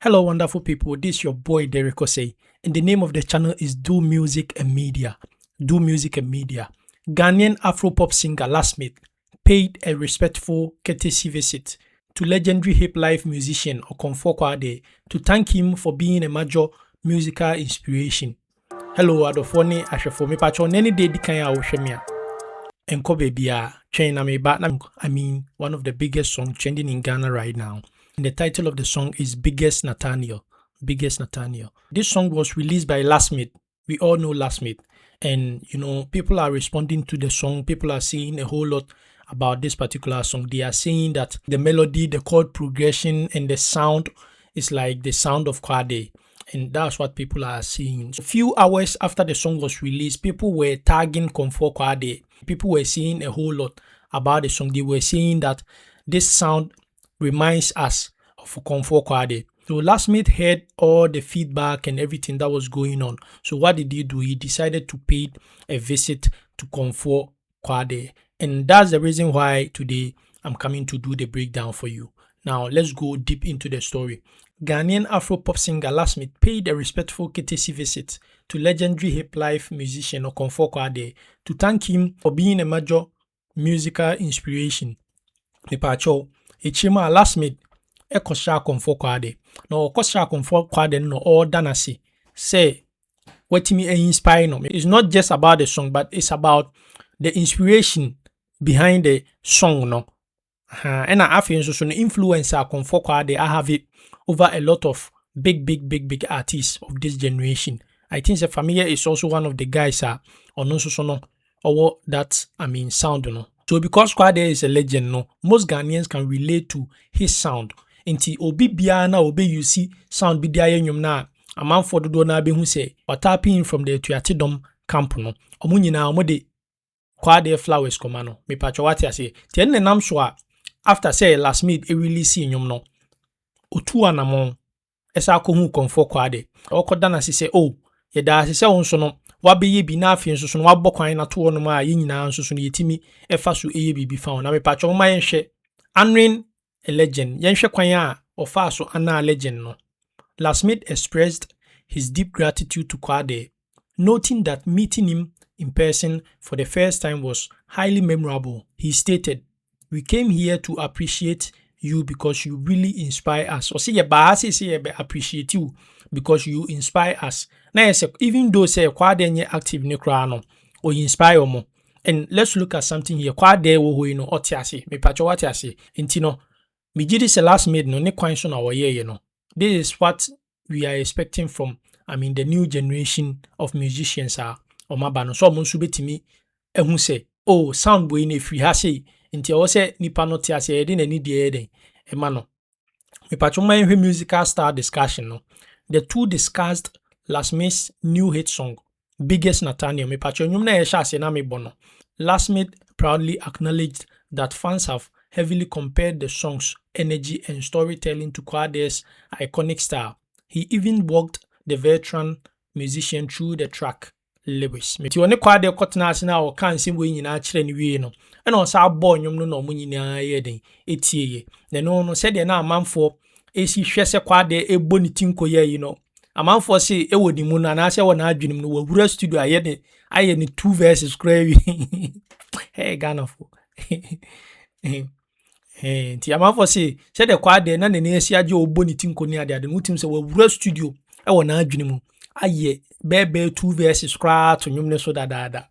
Hello, wonderful people. This is your boy Derek Osei, and the name of the channel is Do Music and Media. Do Music and Media. Ghanaian Afro-pop singer Lasmith paid a respectful courtesy visit to legendary hip life musician Okonfo Kwade to thank him for being a major musical inspiration. Hello, Adofone Ashefo me pacho nany day dikan a wohwemia. Enko baby a train na me ba na I mean one of the biggest songs trending in Ghana right now. And the title of the song is Biggest Nathaniel. Biggest Nathaniel. This song was released by Lasmith. We all know Lasmith. And, people are responding to the song. People are saying a whole lot about this particular song. They are saying that the melody, the chord progression, and the sound is like the sound of Kwade. And that's what people are saying. A few hours after the song was released, people were tagging Okonfo Kwade. People were saying a whole lot about the song. They were saying that this sound reminds us of Okonfo Kwade. So Lasmith heard all the feedback and everything that was going on. So what did he do? He decided to pay a visit to Okonfo Kwade. And that's the reason why today I'm coming to do the breakdown for you. Now let's go deep into the story. Ghanaian Afro-pop singer Lasmith paid a respectful courtesy visit to legendary hip life musician Okonfo Kwade to thank him for being a major musical inspiration. Mepacho Echima Lasmith ekosha Okonfo Kwade. No okosha Okonfo Kwade no all danasi. Say what me inspire no. It's not just about the song, but it's about the inspiration behind the song no. And I feel so the influencer Okonfo Kwade I have it over a lot of big artists of this generation. I think the Familia is also one of the guys on also no or that sound no. So because Kwade is a legend, no, most Ghanaians can relate to his sound. Inti obi bia na obi you see sound bi dia yenyum na amanfo dodo na be hu say tapping from the Tuatidom camp no. Omo nyina omo de Kwade flowers koma no. Me pacho what ya say. Tie ne nam so a after say Lasmith e release nyum no. Otu anamon esa akohu Okonfo Kwade. Okoda na say oh ye da say won no wabeye bi na afie nso no wabokwan na to no ma ye nyina nso no yetimi efa so eye bibi fa na me pacho ma yenhwe Anrin a legend yenhwe kwan a ofa so ana legend no. Lasmith expressed his deep gratitude to Kwade, noting that meeting him in person for the first time was highly memorable. He stated, "We came here to appreciate you because you really inspire us." Or say ye ba say appreciate you because you inspire us. Now even though say Kwade nye active ne kra no or inspire mo. And let's look at something here. Kwade wo ho no otiase. Me pacho watiase. Enti no me gidi se Lasmith no ne kwan so na wo ye no. This is what we are expecting from the new generation of musicians or maba no so mo nso betimi ehun say oh sound boy na free ha say enti wo say nipa no tiase e de na ni de eden e ma no. Me pacho man hwe musical style discussion no. The two discussed Lasmith's new hit song, Biggest Nathaniel. Me pacho nyum na yesha ase na me bono. Lasmith proudly acknowledged that fans have heavily compared the song's energy and storytelling to Kwade's iconic style. He even walked the veteran musician through the track lyrics. Me ti one Kwade kotena ase na o kan sim we nyina kire ni wie no. E na o sa boy nyum no na o nyina ye den etie ye. No said na amanfo esi hwe se Kwade ebo ni tinko ye amanfo se e wodi mu na ase wona adwenim no wawura studio aye ni 2 verses crazy. Hey Ghana fo. Ti amanfo se de Kwade na ne esi age obo ni tinko ni ade no tim se wawura studio e wona adwenim aye bebe 2 verses cra to nyum ne so dada.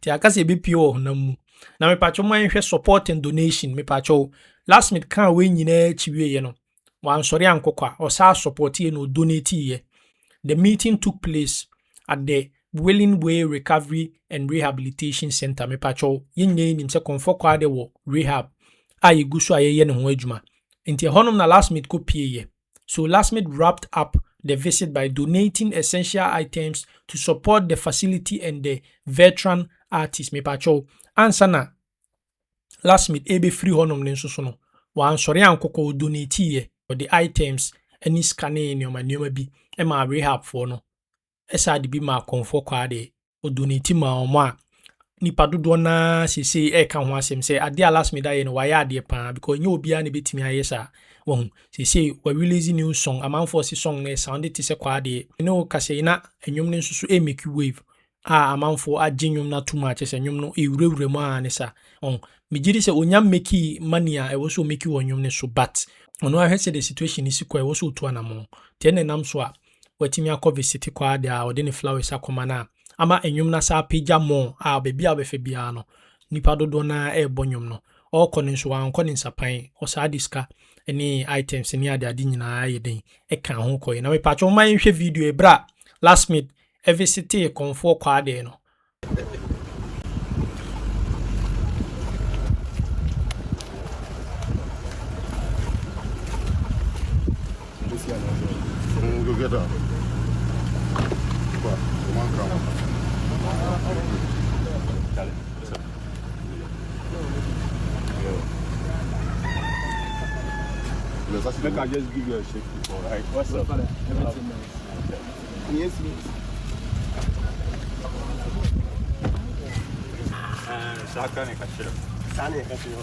Ti akase be pio honam mu. Na me pacho man hwe support and donation me pacho Lasmith kan we nyina chiwie ye no. Wan sori ankokwa o sa support ye no donate ye. The meeting took place at the Welling Way Recovery and Rehabilitation Center. Me pacho yenye nim se Okonfo Kwade wo rehab aye guso aye ne ho adwuma. Enti honum na Lasmith ko pie ye. So Lasmith wrapped up the visit by donating essential items to support the facility and the veteran artists. Me pacho ansa na Lasmith ebe free honum ne nso so no. Wan sori ankokwa donate ye for the items any scanning in your bi ema rehab for no esa de bi ma Okonfo Kwade o donate ma omo a nipa dodo na sese e ka ho asem say ade Lasmith da ye no wa ya ade pa because nye obi a na betimi ayesa Won say we release new song amanfo si song na sound it se kwa de no ka say na enwom ne nso e make wave amanfo agye nwom na too much se nwom no e wurawura mu a ne sa me gidi se onya make money a e wo so make wo nwom ne so but ono a hwese the situation is kwa e wo so to anamo te ne nam so a watimi akọ visit kwa de a ode ne flowers akoma na ama enwom na sa pagya mo a baby a befe bia no nipa dodo na e bonyom no ọkọ ne nso wankọ ne nsapan ọsa diska any items ni ade nyinaa yɛ den ɛka ho kɔɛ na mepacho ma nhwɛ video ebra last minute visit konfo kwa ade no Go get her. Make I just give you a shake before, right? What's up? Everything nice. Yes, yes. Shaka ne kashira. Sani kashira.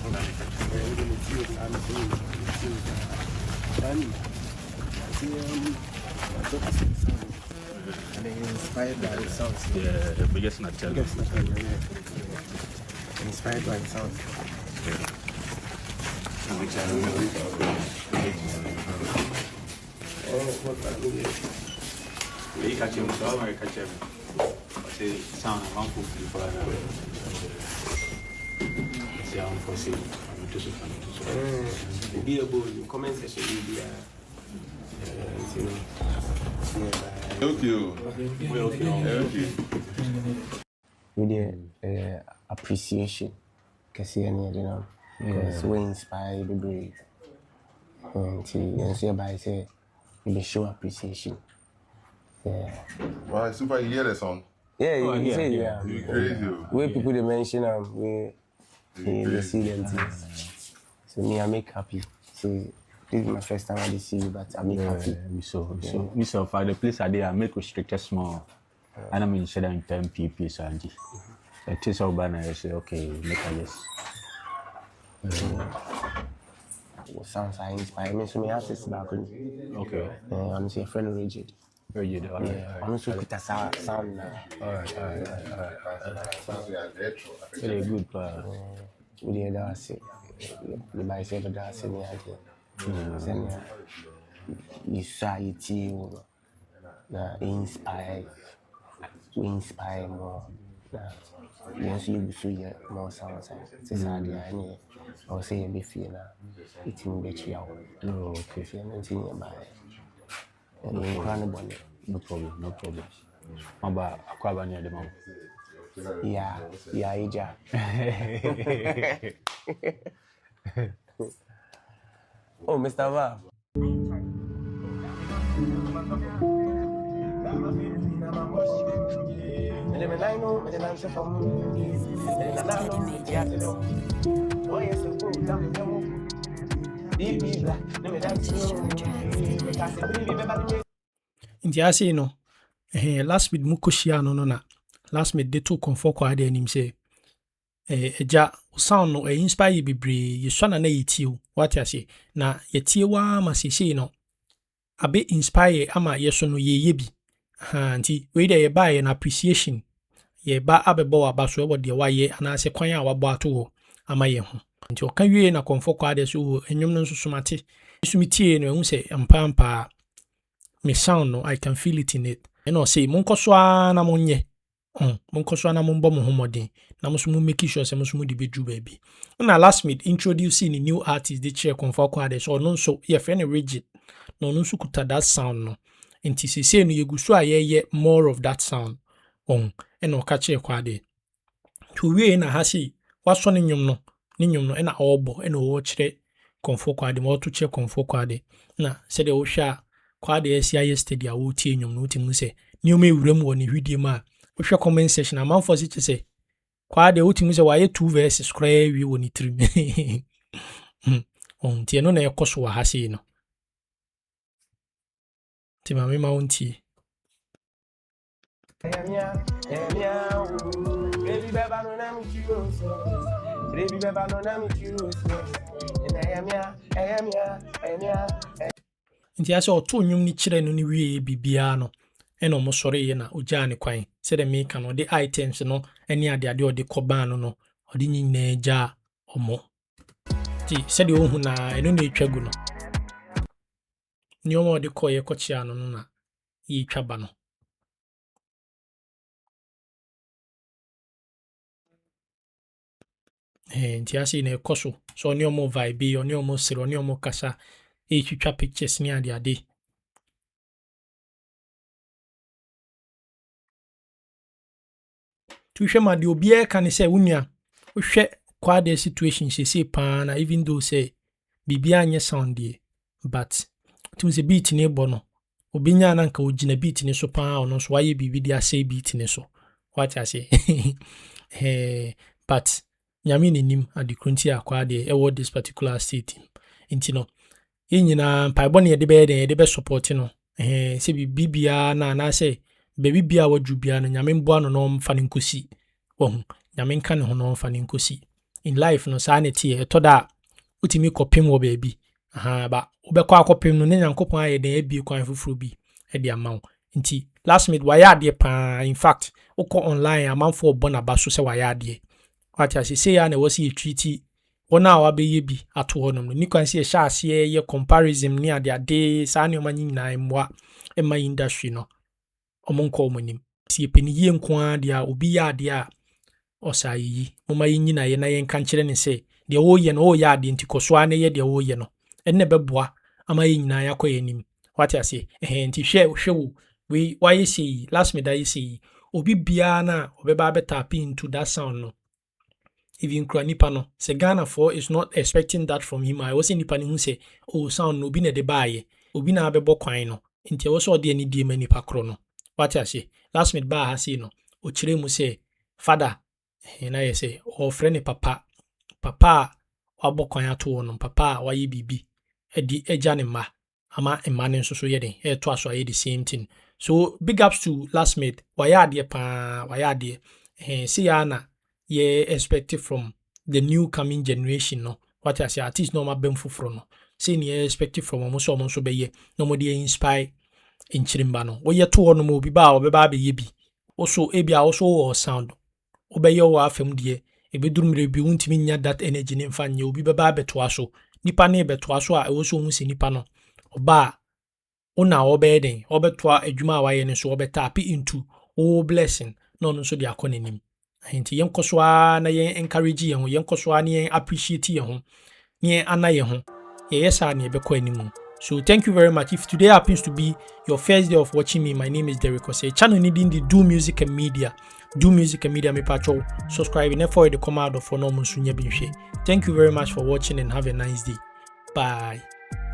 And inspired by the sounds. Yeah, the biggest natural. Inspired by the sounds. Ele catchou um só, mas catchou. Você sound one for free for that. Você é fosse muito super. Be able to comment section media. Thank you. With the appreciation, because you know, because we inspire the brave. And so by say, we show appreciation. Yeah. Wow, super, you hear the song? Yeah, you say yeah. You crazy. Where people they mention we they see them things. So me, I make happy. So this is my first time I see you, but I make happy. Me so far the place I did I make restricted small. And I'm in share in 10 pp so anji. It is all banner I say okay, make I just What sounds like inspire me. So me artist back on. okay. I'm say friend rigid. Rigid, all right. Yeah, I'm also put a sound now. Alright. Sounds like retro. Very good, We did that say the by say that say me again. Send you society na inspire. We inspire more. Yes, you be free more sounds. Say sad yeah, or say be feel na it will be chill. Oh, okay. If you're not in by incredible. No problem. Maba akwaba near the mom. Yeah, Ija. Oh, Mr. Va. nti ase no last week mukoshia no na last week de to comfort kwa de anim say eja sound no inspire bebre yeswa na yetio what you say na yetie wa ma sese no abe inspire ama yeso no yeye bi nti we dey buy an appreciation ye ba abebo wa ba so e de waye anase kwan a wabo ato ama ye ho nti oka wie na comfort kwa de so enwom no nso somate sumitie no ehun say empampa me sound no I can feel it in it and I say monkoso na monye monkoso na monbo mo homodin na mo so mo make sure say mo so mo di bedru baby na last minute introducing a new artist the chair comfort kwa de so no so ye friend rigid no no so kuta that sound no nti say no yeguso a ye more of that sound and o ka chair kwa de to we na ha say waso ne nyum no na obo and o kire comfort kwa de mo to chair comfort kwa de na say de o hwa kwa de asia yesterday a wo tie nyum no timu se ni o me wuram wo ne hwidie ma wo hwe comment section amanfo se che kwa de wo timu se wa ye 2 verses cry wi wo ni trim tie no na ekoso wa ha sei no ti ma me ma wontie Baby, Baby, beba no na me choose. And I am ya. Nti ase oto nwum ni kire no ni wie bibia no ena omo sore ye na ogya ne kwan se de me ka no de items no ene ade ode koban no ode nyina gya omo ti se de ohun na eno na etwagu no ni omo ode koye kochia no na ye twaba no nti ase na ekoso so oni omo vibe oni omo sere oni omo kasa twitwa pictures ni ade tu hwe ma de obi e ka ne se wunua hwe kwade situation se pa na even though say bibia anye sound dey but tu se beat ni bo no obi nya na nka ogina beat ni so pa ono so waye bibi dia say beat ni so what I say but nyame nenim adekrunti akwade e wo this particular state nti no nyina mpaibɔ ne yɛde bɛ support no sɛ bibia na sɛ baby bia wadru bia no nyame mboa no no mfa ne nkosi wahu nyame nka ne ho no mfa ne nkosi in life no saa ne tie etoda utimi kopem wo baabi ba wobɛkɔ akɔpem no ne nyankopɔn ayɛ den abie kwan foforo bi de ama wo nti last minute wayɛ adeɛ pa in fact wokɔ online amanfo obɔ na ba so sɛ wayɛ adeɛ what I say ya na wɔsi treat wona wabɛyɛ bi ato hɔ no ni kwan sɛ yɛ ase yɛ comparison ni ade saa ne ɔmanyi nyinaa mmoa ɛma industry no ɔmo nkɔ ɔmo nim si yɛpɛni yie nko a deɛ obi yɛ ade a ɔsa yi moma yi nyina yɛ na yɛn ka nkyerɛ ne sɛ deɛ wɔyɛ no wɔyɛ ade nti kɔso a na yɛ deɛ wɔyɛ no ɛnna bɛboa ama yɛ nyinaa yakɔ yɛ nim what I say nti hwɛ wo we why say last minute I say obi bia na ɔbɛba bɛtap into that sound no even kura nipa no se Ghana for is not expecting that from him. I was in nipa ni hu say oh sound no bi na de baaye obi na abɛbɔ kwan no nti wo so de ani die ma nipa kro no what I say last minute ba ha say no o kire mu say father na ye say o friend papa wabɔ kwan ato no papa waye bibi edi agya ne ma ama emma ne nso so ye den to aso aye the same thing so big ups to last minute wayɛ ade pa wayɛ ade see ya na yeah expected from the new coming generation no what I say at least no ma bem foforo no say ne expected from omo so be ye no mo dey inspire in chirimba no wo ye to no mo bi ba obeba be ye bi also ebia also wo sound obeye wo afem de e be durumre bi untimi nya that energy ne mfa nya obi beba beto aso nipa ne beto aso a wo so hu se nipa no oba una obeye den obeto adwuma wa ye ne so obeta into o blessing no so de akonenim nti yen koswa na yen encourage yen ho yen koswa na yen appreciate yen ho yen ana yen ho yesa na ebekọ animu. So thank you very much. If today happens to be your first day of watching me, my name is Derrick Osei. Channel needing the Do Music and Media. Do Music and Media me patrol. Subscribe and for the command of no munsunya binhwe. Thank you very much for watching and have a nice day. Bye.